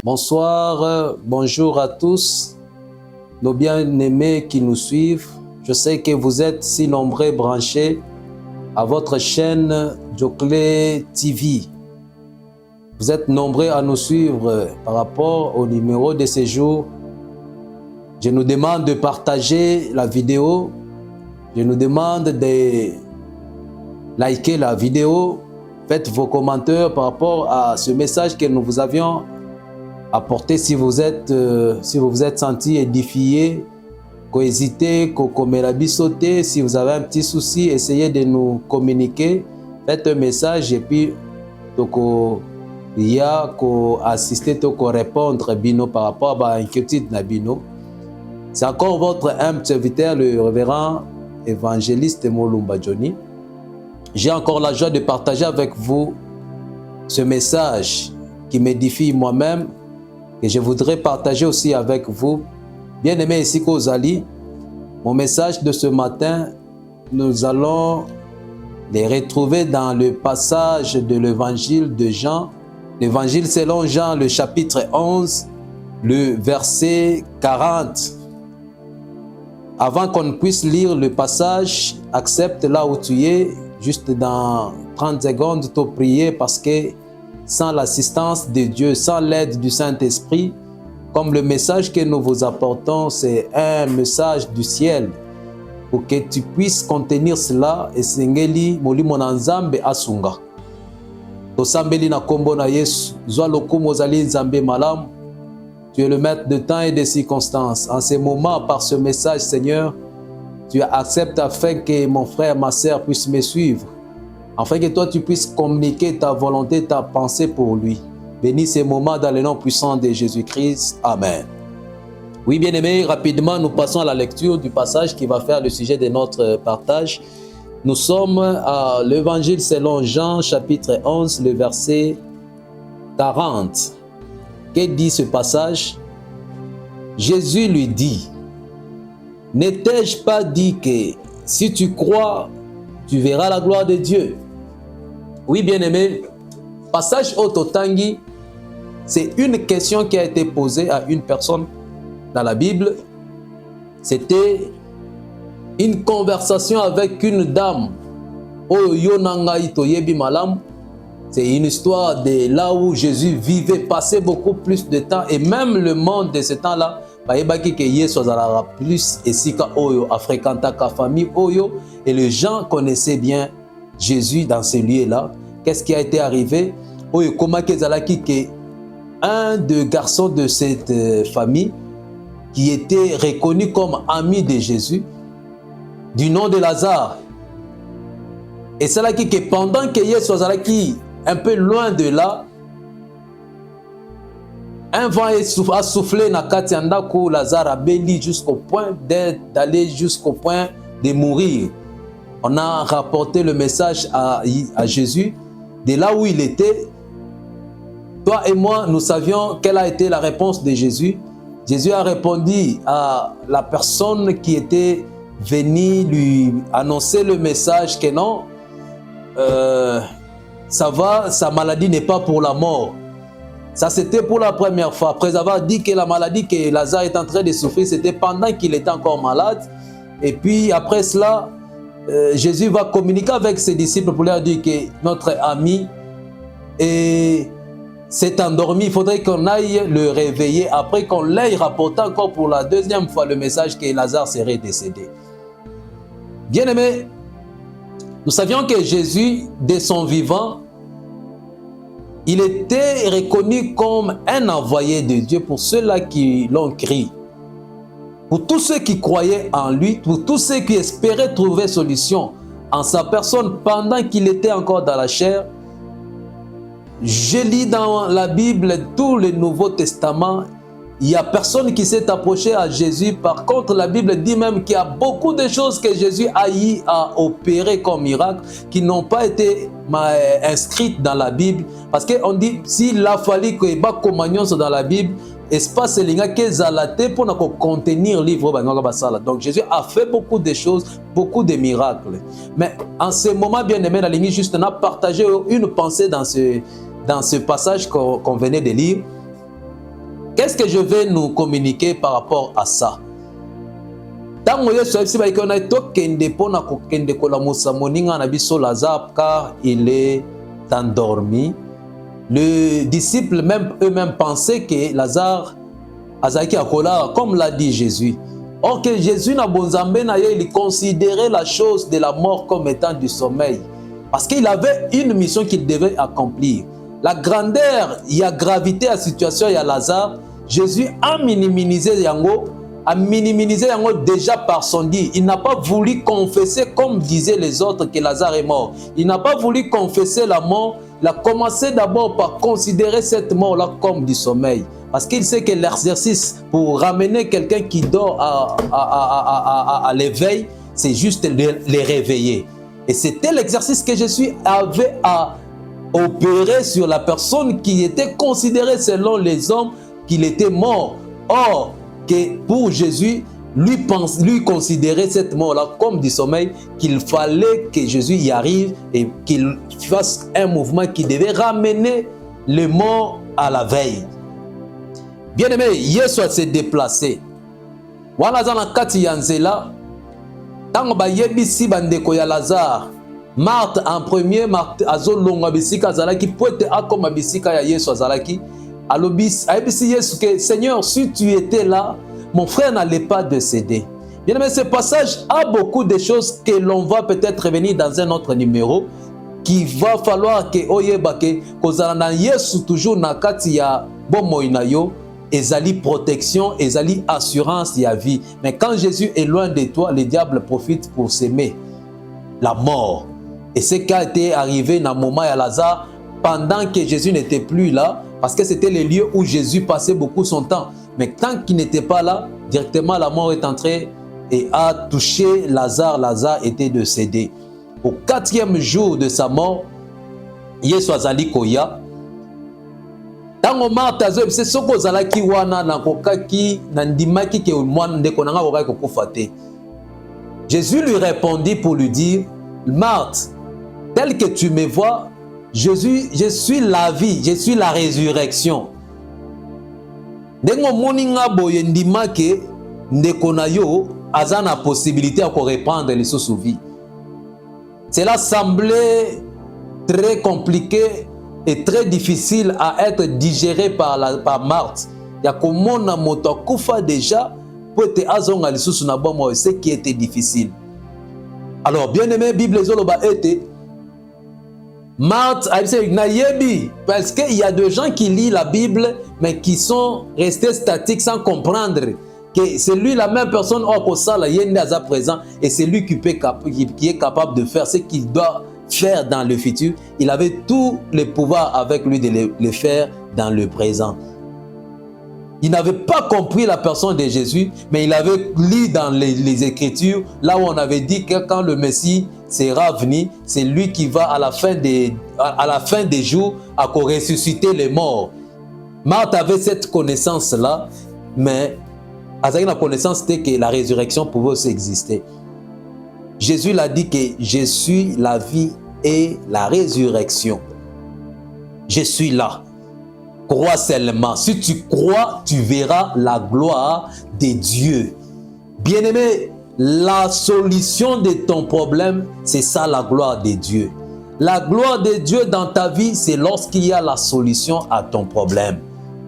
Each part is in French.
Bonsoir, bonjour à tous, nos bien-aimés qui nous suivent. Je sais que vous êtes si nombreux branchés à votre chaîne Djokle TV. Vous êtes nombreux à nous suivre par rapport au numéro de séjour. Je nous demande de partager la vidéo. Je nous demande de liker la vidéo. Faites vos commentaires par rapport à ce message que nous vous avions apporté. Si vous vous êtes senti édifié, hésitez, sauter. Si vous avez un petit souci, essayez de nous communiquer. Faites un message et puis il y a assister, répondre bino par rapport à l'inquiétude na bino. C'est encore votre humble serviteur, le révérend évangéliste Molumba Johnny. J'ai encore la joie de partager avec vous ce message qui m'édifie moi-même et je voudrais partager aussi avec vous. Bien-aimés ici qu'Ozali, mon message de ce matin, nous allons les retrouver dans le passage de l'évangile de Jean, l'évangile selon Jean, le chapitre 11, le verset 40. Avant qu'on puisse lire le passage, accepte là où tu es, juste dans 30 secondes, te prier parce que sans l'assistance de Dieu, sans l'aide du Saint-Esprit, comme le message que nous vous apportons, c'est un message du ciel. Pour que tu puisses contenir cela, et sengeli molimo na nzambe asunga. Tosambeli na kombo na Yesu, zwa lokumu ozali nzambe malamu. Tu es le maître de temps et de circonstances. En ces moments, par ce message, Seigneur, tu acceptes afin que mon frère, ma sœur puissent me suivre. Afin que toi, tu puisses communiquer ta volonté, ta pensée pour lui. Bénis ces moments dans le nom puissant de Jésus-Christ. Amen. Oui, bien-aimés, rapidement, nous passons à la lecture du passage qui va faire le sujet de notre partage. Nous sommes à l'évangile selon Jean, chapitre 11, le verset 40. Que dit ce passage? Jésus lui dit, « Ne t'ai-je pas dit que si tu crois, tu verras la gloire de Dieu ?» Oui, bien-aimé, passage Ototangi, c'est une question qui a été posée à une personne dans la Bible. C'était une conversation avec une dame. C'est une histoire de là où Jésus vivait, passait beaucoup plus de temps. Et même le monde de ce temps-là, plus et les gens connaissaient bien Jésus dans ce lieu-là. Qu'est-ce qui a été arrivé? Un des garçons de cette famille qui était reconnu comme ami de Jésus, du nom de Lazare. Et c'est là que pendant que Jésus soit un peu loin de là, un vent a soufflé dans Katiandako, Lazare a béni jusqu'au point d'aller jusqu'au point de mourir. On a rapporté le message à Jésus, de là où il était. Toi et moi, nous savions quelle a été la réponse de Jésus. Jésus a répondu à la personne qui était venue lui annoncer le message que non, ça va, sa maladie n'est pas pour la mort. Ça, c'était pour la première fois. Après avoir dit que la maladie que Lazare est en train de souffrir, c'était pendant qu'il était encore malade. Et puis, après cela, Jésus va communiquer avec ses disciples pour leur dire que notre ami s'est endormi. Il faudrait qu'on aille le réveiller. Après qu'on l'ait rapporté encore pour la deuxième fois le message que Lazare serait décédé. Bien-aimés, nous savions que Jésus, de son vivant, il était reconnu comme un envoyé de Dieu pour ceux-là qui l'ont cru. Pour tous ceux qui croyaient en lui, pour tous ceux qui espéraient trouver solution en sa personne pendant qu'il était encore dans la chair. Je lis dans la Bible tout le Nouveau Testament. Il n'y a personne qui s'est approché à Jésus. Par contre, la Bible dit même qu'il y a beaucoup de choses que Jésus a eu à opérer comme miracle qui n'ont pas été inscrites dans la Bible. Parce qu'on dit, s'il a fallu que les compagnons soient dans la Bible, espace linga kezalate pour contenir livre. Donc Jésus a fait beaucoup de choses, beaucoup de miracles. Mais en ce moment, bien aimé, la ligne juste n'a partagé une pensée dans ce passage qu'on venait de lire. Qu'est-ce que je vais nous communiquer par rapport à ça? Tango Yesu ayebisi bayeke wana tokende mpona kokende kolamusa moninga na biso Lazare car il est endormi. Les disciples même eux-mêmes pensaient que Lazare azalaki akola comme l'a dit Jésus. Or que Jésus na bonzambe na ye, il considérait la chose de la mort comme étant du sommeil. Parce qu'il avait une mission qu'il devait accomplir. La grandeur, il y a gravité à la situation, il y a Lazare. Jésus a minimisé yango déjà par son dit. Il n'a pas voulu confesser comme disaient les autres que Lazare est mort. Il n'a pas voulu confesser la mort. Il a commencé d'abord par considérer cette mort-là comme du sommeil. Parce qu'il sait que l'exercice pour ramener quelqu'un qui dort à l'éveil, c'est juste les réveiller. Et c'était l'exercice que Jésus avait à opérer sur la personne qui était considérée selon les hommes qu'il était mort. Or, que pour Jésus, lui considérer cette mort-là comme du sommeil, qu'il fallait que Jésus y arrive et qu'il fasse un mouvement qui devait ramener les morts à la veille. Bien aimé, Yesu s'est déplacé. Wana za na kati ya nzela, tango ba yebisi bandeko ya Lazare, Marthe en premier, Marthe azolonga bisika azalaki poete akoma bisika ya Yesu azalaki, ayebisi Yesu que Seigneur, si tu étais là, mon frère n'allait pas décéder. Bien aimé, ce passage a beaucoup de choses que l'on va peut-être revenir dans un autre numéro, qui va falloir que oyeba ke kozala na Yesu toujours na kati ya bomoi na yo, ezali protection, ezali assurance ya vie. Mais quand Jésus est loin de toi, le diable profite pour s'aimer la mort. Et c'est ce qui a été arrivé dans le moment à Lazare pendant que Jésus n'était plus là, parce que c'était le lieu où Jésus passait beaucoup son temps. Mais tant qu'il n'était pas là, directement la mort est entrée et a touché Lazare. Lazare était décédé. Au 4e jour de sa mort, Yesu azali koya. Tango Marthe azobise soko ozalaki wana nakokaki nandimaki ke mwana ndeko nanga kokaki kokufa te. Jésus lui répondit pour lui dire, Marthe, tel que tu me vois, je suis la vie, je suis la résurrection. Ndengo moninga boye ndimake ndeko na yo aza na possibilité à reprendre les sous-vie. Cela semblait très compliqué et très difficile à être digéré par Marthe. Ya komona moto akufa déjà pour être azonga lisusu na bomo, ce qui était difficile. Alors bien aimé, Bible ezoloba ete Marthe a dit nayebi, parce qu'il y a des gens qui lisent la Bible mais qui sont restés statiques sans comprendre que c'est lui la même personne au sala yende à présent et c'est lui qui est capable de faire ce qu'il doit faire dans le futur. Il avait tout le pouvoir avec lui de le faire dans le présent. Il n'avait pas compris la personne de Jésus, mais il avait lu dans les Écritures, là où on avait dit que quand le Messie sera venu, c'est lui qui va à la fin des jours à ressusciter les morts. Marthe avait cette connaissance-là, mais avec la connaissance, c'était que la résurrection pouvait aussi exister. Jésus l'a dit que je suis la vie et la résurrection. Je suis là. Crois seulement. Si tu crois, tu verras la gloire de Dieu. Bien-aimé, la solution de ton problème, c'est ça la gloire de Dieu. La gloire de Dieu dans ta vie, c'est lorsqu'il y a la solution à ton problème.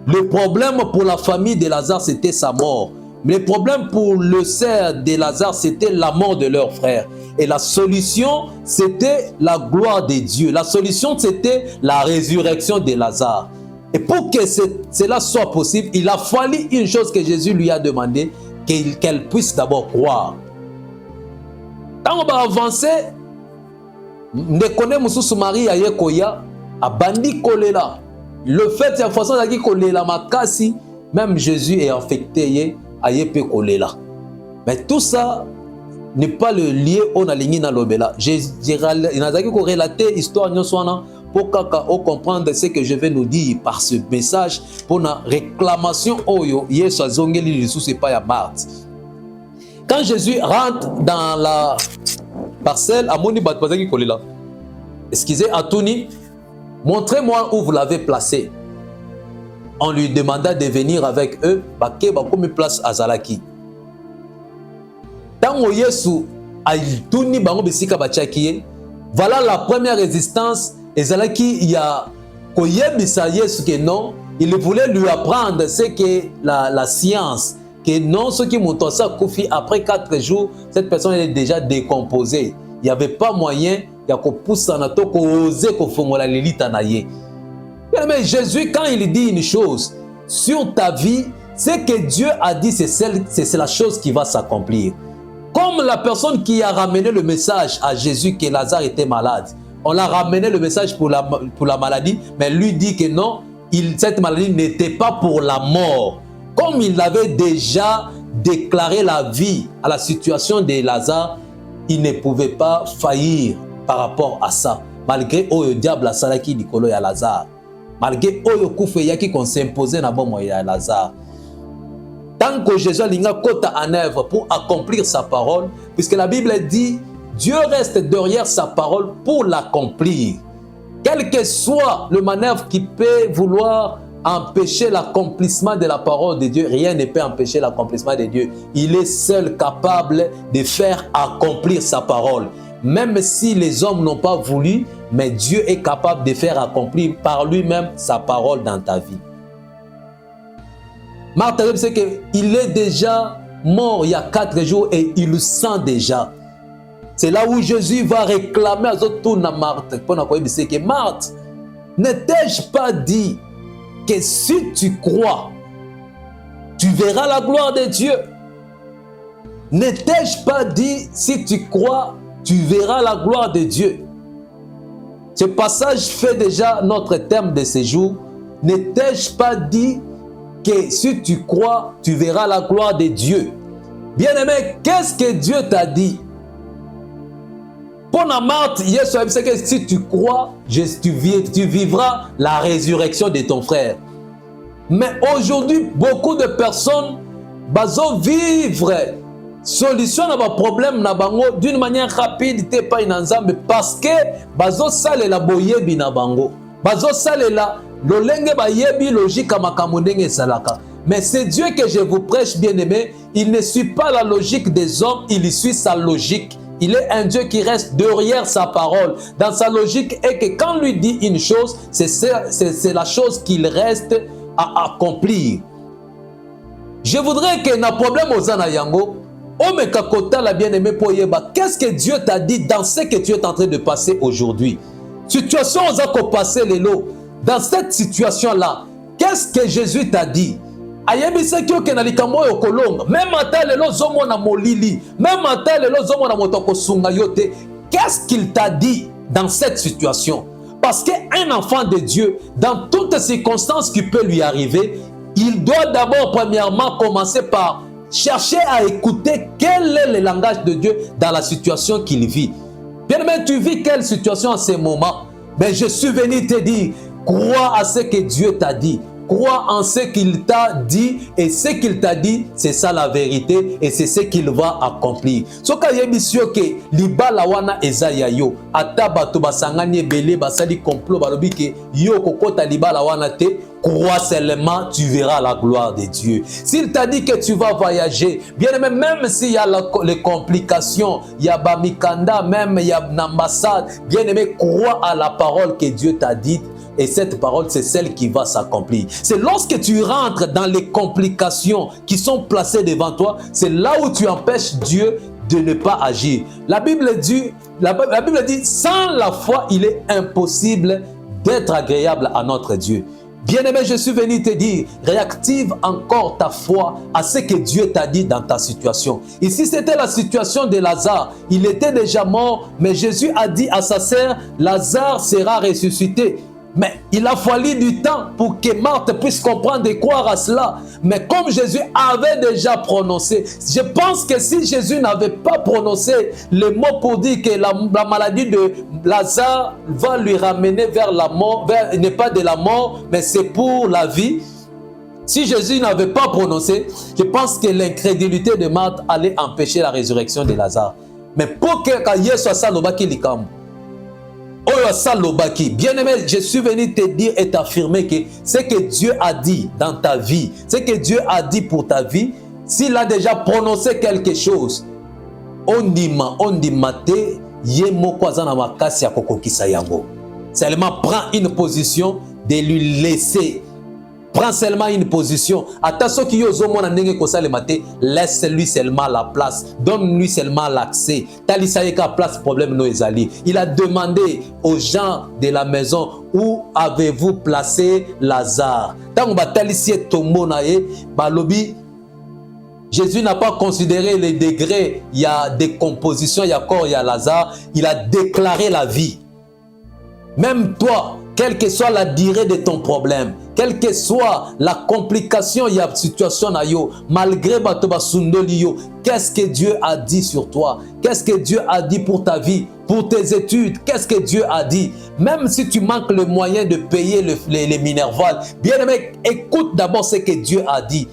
Le problème pour la famille de Lazare, c'était sa mort. Mais le problème pour le sœur de Lazare, c'était la mort de leur frère. Et la solution, c'était la gloire de Dieu. La solution, c'était la résurrection de Lazare. Et pour que cela soit possible, il a fallu une chose que Jésus lui a demandé, qu'elle puisse d'abord croire. Quand on va avancer, ne connaît Moussou Marie à Yekoya, à Bandi Kolela. Le fait de la façon dont Kolela Makasi, même Jésus est affecté à Yepe Kolela. Mais tout ça n'est pas le lien on a ligné dans l'obéla. Il n'a pas relaté l'histoire pour comprendre ce que je vais nous dire par ce message pour la réclamation oyo Yesu azongeli lisusu pas ya Marthe. Quand Jésus rentre dans la parcelle, amoni bat bazaki kolela. Excusez Atuni, montrez-moi où vous l'avez placé. on lui demanda de venir avec eux, bake bakomi place azalaki. Tango Yesu aituni bango bisika bachaki, voilà la première résistance ezalaki ya koyebisa Yesu que non, il voulait lui apprendre ce que la science, que non, ce qui montosa koufi après 4 jours, cette personne est déjà décomposée. Il n'y avait pas moyen ya ko poussa na to ko oser ko fongola lelita na ye. Mais Jésus, quand il dit une chose sur ta vie, c'est que Dieu a dit, c'est la chose qui va s'accomplir. Comme la personne qui a ramené le message à Jésus que Lazare était malade, on a ramené le message pour la maladie, mais lui dit que non, cette maladie n'était pas pour la mort. Comme il avait déjà déclaré la vie à la situation de Lazare, il ne pouvait pas faillir par rapport à ça. Malgré le diable a salaki Nicolo et Lazare. Malgré le koufe yaki qu'on s'imposait na bon ya Lazare. Tant que Jésus a kota en œuvre pour accomplir sa parole, puisque la Bible dit, Dieu reste derrière sa parole pour l'accomplir. Quel que soit le manœuvre qui peut vouloir empêcher l'accomplissement de la parole de Dieu, rien ne peut empêcher l'accomplissement de Dieu. Il est seul capable de faire accomplir sa parole. Même si les hommes n'ont pas voulu, mais Dieu est capable de faire accomplir par lui-même sa parole dans ta vie. Marthe, c'est qu'il est déjà mort il y a 4 jours et il le sent déjà. C'est là où Jésus va réclamer à Marthe. C'est que Marthe, ne t'ai-je pas dit que si tu crois, tu verras la gloire de Dieu? Ne t'ai-je pas dit, si tu crois, tu verras la gloire de Dieu? Ce passage fait déjà notre terme de séjour. Ne t'ai-je pas dit que si tu crois, tu verras la gloire de Dieu? Bien-aimé, qu'est-ce que Dieu t'a dit? Pour Marthe, c'est que si tu crois, tu vivras la résurrection de ton frère. Mais aujourd'hui, beaucoup de personnes vivent solution à vos problèmes d'une manière rapide, pas une ensemble, parce que bazo sale la boyebi na bango, bazo sale la lolenge bayebi logique makamondenge salaka. Mais c'est Dieu que je vous prêche, bien-aimé. Il ne suit pas la logique des hommes, il suit sa logique. Il est un Dieu qui reste derrière sa parole. Dans sa logique est que quand lui dit une chose, c'est la chose qu'il reste à accomplir. Je voudrais que na problème aux anayango, la bien-aimé pour yeba, qu'est-ce que Dieu t'a dit dans ce que tu es en train de passer aujourd'hui? Situation aux ako passer les lots. Dans cette situation-là, qu'est-ce que Jésus t'a dit? Ayebise kyo ke na likambo yo kolonga, même ata lelo zomo na molili, même ata lelo zomo na motoko sunga yote. Qu'est-ce qu'il t'a dit dans cette situation? Parce qu'un enfant de Dieu, dans toutes circonstances qui peuvent lui arriver, il doit d'abord premièrement commencer par chercher à écouter quel est le langage de Dieu dans la situation qu'il vit. Bien-aimé, tu vis quelle situation en ce moment? Mais je suis venu te dire, crois à ce que Dieu t'a dit. Crois en ce qu'il t'a dit, et ce qu'il t'a dit, c'est ça la vérité, et c'est ce qu'il va accomplir. Ce que je que libala wana ezaya yo, ataba to basangani ebele basali complot balobi ke yo kokota libala wana te. Crois seulement, tu verras la gloire de Dieu. S'il t'a dit que tu vas voyager, bien aimé, même s'il y a les complications, il y a Bamikanda, même il y a l'ambassade, bien aimé, crois à la parole que Dieu t'a dite. Et cette parole, c'est celle qui va s'accomplir. C'est lorsque tu rentres dans les complications qui sont placées devant toi, c'est là où tu empêches Dieu de ne pas agir. La Bible dit, sans la foi, il est impossible d'être agréable à notre Dieu. Bien-aimé, je suis venu te dire, réactive encore ta foi à ce que Dieu t'a dit dans ta situation. Ici, c'était la situation de Lazare. Il était déjà mort, mais Jésus a dit à sa sœur, Lazare sera ressuscité. Mais il a fallu du temps pour que Marthe puisse comprendre et croire à cela. Mais comme Jésus avait déjà prononcé, je pense que si Jésus n'avait pas prononcé les mots pour dire que la maladie de Lazare va lui ramener vers la mort, n'est pas de la mort, mais c'est pour la vie. Si Jésus n'avait pas prononcé, je pense que l'incrédulité de Marthe allait empêcher la résurrection de Lazare. Mais pour que Yesu soit ça, Bien-aimé, je suis venu te dire et t'affirmer que ce que Dieu a dit dans ta vie, ce que Dieu a dit pour ta vie, s'il a déjà prononcé quelque chose, seulement prends une position de lui laisser. Prends seulement une position. Laisse-lui seulement la place. Donne-lui seulement l'accès. Il a demandé aux gens de la maison, où avez-vous placé Lazare? Jésus n'a pas considéré les degrés. Il y a décomposition, il y a corps, il y a Lazare. Il a déclaré la vie. Même toi, quelle que soit la durée de ton problème, quelle que soit la complication, il y a une situation, malgré qu'est-ce que Dieu a dit sur toi? Qu'est-ce que Dieu a dit pour ta vie, pour tes études? Qu'est-ce que Dieu a dit? Même si tu manques le moyen de payer les Minerval, bien aimé, écoute d'abord ce que Dieu a dit.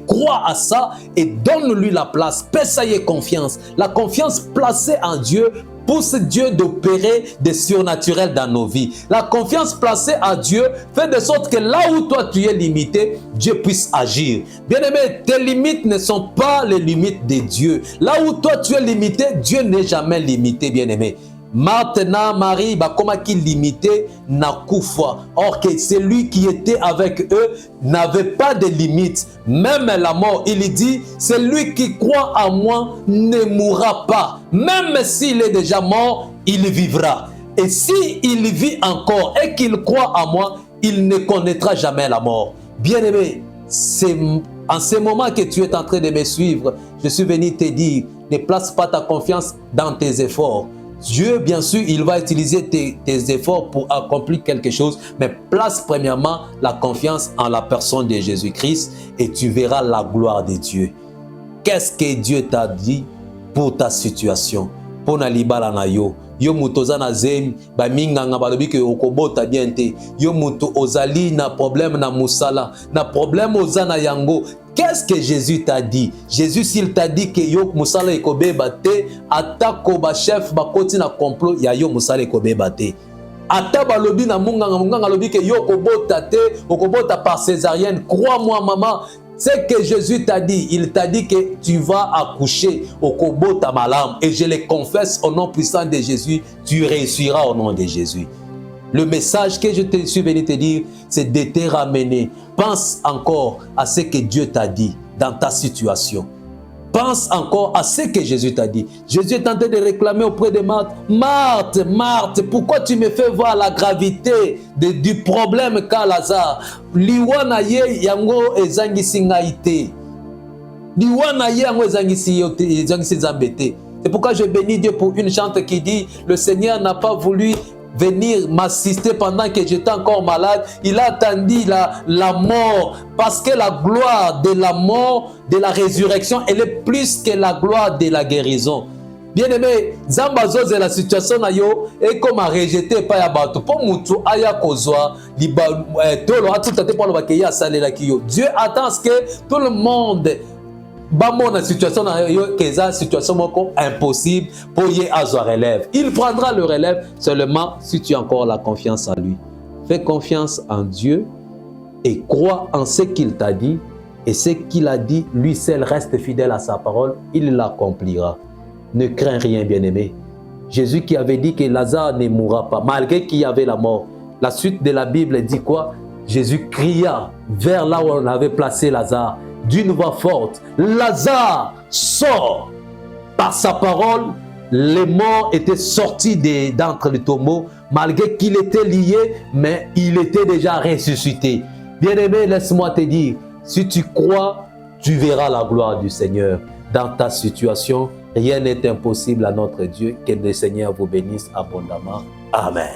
Crois à ça et donne-lui la place. Paie confiance. La confiance placée en Dieu pousse Dieu d'opérer des surnaturels dans nos vies. La confiance placée à Dieu fait de sorte que là où toi tu es limité, Dieu puisse agir. Bien-aimé, tes limites ne sont pas les limites de Dieu. Là où toi tu es limité, Dieu n'est jamais limité, bien-aimé. Maintenant, Marie, comment qu'il limitait Nakoufa. Or que celui qui était avec eux n'avait pas de limite. Même la mort, il dit, celui qui croit en moi ne mourra pas. Même s'il est déjà mort, il vivra. Et s'il vit encore et qu'il croit en moi, il ne connaîtra jamais la mort. Bien-aimé, c'est en ce moment que tu es en train de me suivre, je suis venu te dire, ne place pas ta confiance dans tes efforts. Dieu, bien sûr, il va utiliser tes efforts pour accomplir quelque chose, mais place premièrement la confiance en la personne de Jésus-Christ et tu verras la gloire de Dieu. Qu'est-ce que Dieu t'a dit pour ta situation? Pour na libala na yo. Yo muto zana zem, ba minganga balobi ke okobota bien te. Yo muto ozali na problème na musala, na problème ozana yango. Qu'est-ce que Jésus t'a dit? Jésus, s'il t'a dit que yo musala ekobe bate, atako ba chef ba koti na complot ya yo musala ekobe bate. Ata balobi na munganga lobi ke yo okobota te, okobota par césarienne. Crois-moi maman, c'est que Jésus t'a dit. Il t'a dit que tu vas accoucher au kobota malam. Et je le confesse au nom puissant de Jésus, tu réussiras au nom de Jésus. Le message que je te suis venu te dire, c'est de te ramener. Pense encore à ce que Dieu t'a dit dans ta situation. Pense encore à ce que Jésus t'a dit. Jésus est en train de réclamer auprès de Marthe. Marthe, Marthe, pourquoi tu me fais voir la gravité du problème qu'a Lazare? Liwana ye yango ezangisi ngaite. Liwana ye yango ezangisi zambete. C'est pourquoi je bénis Dieu pour une chante qui dit, le Seigneur n'a pas voulu venir m'assister pendant que j'étais encore malade. Il a attendu la mort, parce que la gloire de la mort, de la résurrection, elle est plus que la gloire de la guérison. Bien-aimé, Zambazo de la situation na yo et comme a rejeté pas ya bato pour mutu aya kozwa liba tolo atutate pour le bakeya salela kiyo. Dieu attend que tout le monde Bamon la situation que situation impossible pour y avoir relève. Il prendra le relève seulement si tu as encore la confiance en lui. Fais confiance en Dieu et crois en ce qu'il t'a dit, et ce qu'il a dit, lui seul reste fidèle à sa parole, il l'accomplira. Ne crains rien, bien-aimé. Jésus qui avait dit que Lazare ne mourra pas, malgré qu'il y avait la mort. La suite de la Bible dit quoi? Jésus cria vers là où on avait placé Lazare d'une voix forte, Lazare, sort. Par sa parole, les morts étaient sortis d'entre les tombeaux, malgré qu'il était lié, mais il était déjà ressuscité. Bien-aimé, laisse-moi te dire, si tu crois, tu verras la gloire du Seigneur. Dans ta situation, rien n'est impossible à notre Dieu. Que le Seigneur vous bénisse abondamment. Amen.